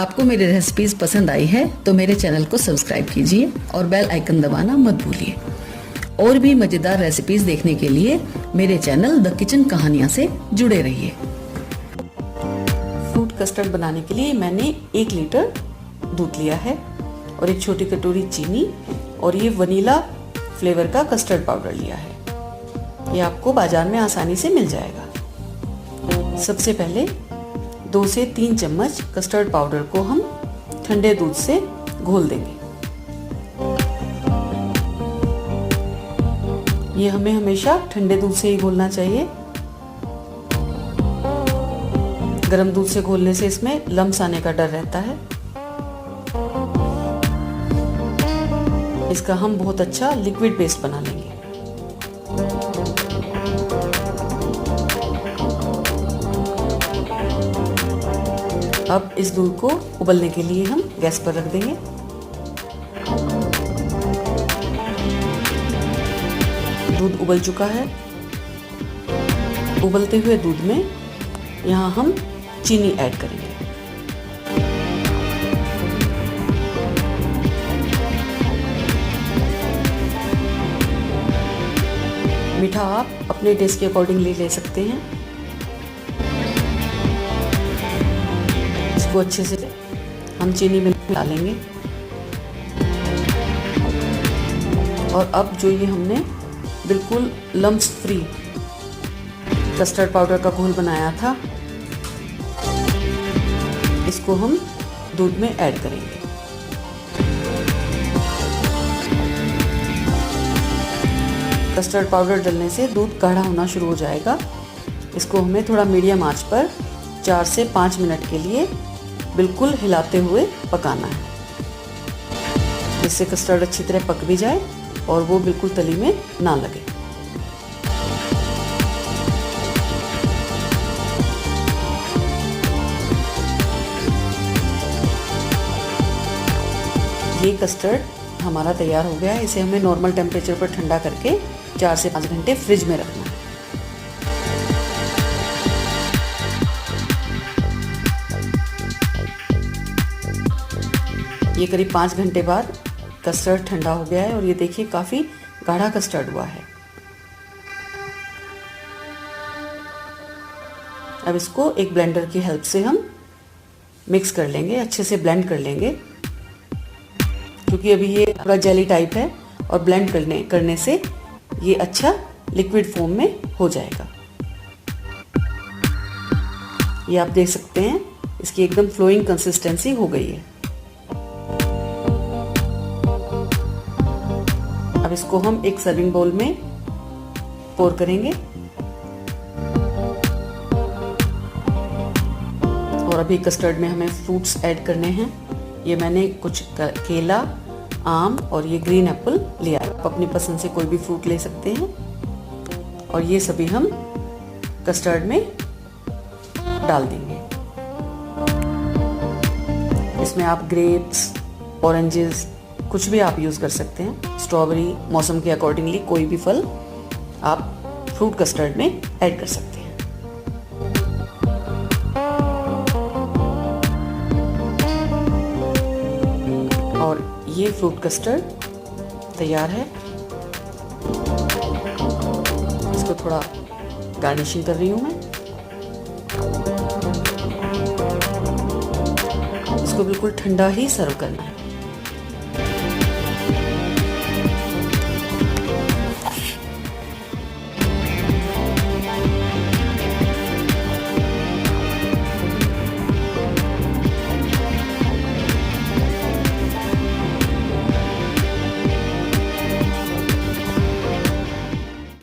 आपको मेरी रेसिपीज पसंद आई है तो मेरे चैनल को सब्सक्राइब कीजिए और बेल आइकन दबाना मत भूलिए। और भी मजेदार रेसिपीज देखने के लिए मेरे चैनल द किचन कहानियां से जुड़े रहिए। फ्रूट कस्टर्ड बनाने के लिए मैंने 1 लीटर दूध लिया है और 1 छोटी कटोरी चीनी और ये वनीला फ्लेवर का कस्टर्ड पाउडर लिया है। ये आपको बाजार में आसानी से मिल जाएगा। सबसे पहले 2 से 3 चम्मच कस्टर्ड पाउडर को हम ठंडे दूध से घोल देंगे। ये हमें हमेशा ठंडे दूध से ही घोलना चाहिए। गर्म दूध से घोलने से इसमें लम्स आने का डर रहता है। इसका हम बहुत अच्छा लिक्विड पेस्ट बना लेंगे। अब इस दूध को उबलने के लिए हम गैस पर रख देंगे। दूध उबल चुका है। उबलते हुए दूध में यहाँ हम चीनी ऐड करेंगे। मीठा आप अपने टेस्ट के अकॉर्डिंगली ले सकते हैं। इसको अच्छे से हम चीनी में मिला लेंगे। और अब जो ये हमने बिल्कुल लम्स फ्री कस्टर्ड पाउडर का घोल बनाया था, इसको हम दूध में ऐड करेंगे। कस्टर्ड पाउडर डालने से दूध गाढ़ा होना शुरू हो जाएगा। इसको हमें थोड़ा मीडियम आंच पर 4 से 5 मिनट के लिए बिल्कुल हिलाते हुए पकाना है, जिससे कस्टर्ड अच्छी तरह पक भी जाए और वो बिल्कुल तली में ना लगे। ये कस्टर्ड हमारा तैयार हो गया है। इसे हमें नॉर्मल टेम्परेचर पर ठंडा करके 4 से 5 घंटे फ्रिज में रखना है। ये करीब 5 घंटे बाद कस्टर्ड ठंडा हो गया है और ये देखिए काफ़ी गाढ़ा कस्टर्ड हुआ है। अब इसको एक ब्लेंडर की हेल्प से हम मिक्स कर लेंगे, अच्छे से ब्लेंड कर लेंगे, क्योंकि अभी ये पूरा जेली टाइप है और ब्लेंड करने से ये अच्छा लिक्विड फॉर्म में हो जाएगा। ये आप देख सकते हैं इसकी एकदम फ्लोइंग कंसिस्टेंसी हो गई है। अब इसको हम एक सर्विंग बाउल में पोर करेंगे और अभी कस्टर्ड में हमें फ्रूट्स ऐड करने हैं। ये मैंने कुछ केला, आम और ये ग्रीन एप्पल लिया है। आप अपनी पसंद से कोई भी फ्रूट ले सकते हैं और ये सभी हम कस्टर्ड में डाल देंगे। इसमें आप ग्रेप्स, ऑरेंजेस कुछ भी आप यूज़ कर सकते हैं। स्ट्रॉबेरी, मौसम के अकॉर्डिंगली कोई भी फल आप फ्रूट कस्टर्ड में ऐड कर सकते हैं। और ये फ्रूट कस्टर्ड तैयार है। इसको थोड़ा गार्निशिंग कर रही हूँ मैं। इसको बिल्कुल ठंडा ही सर्व करना है।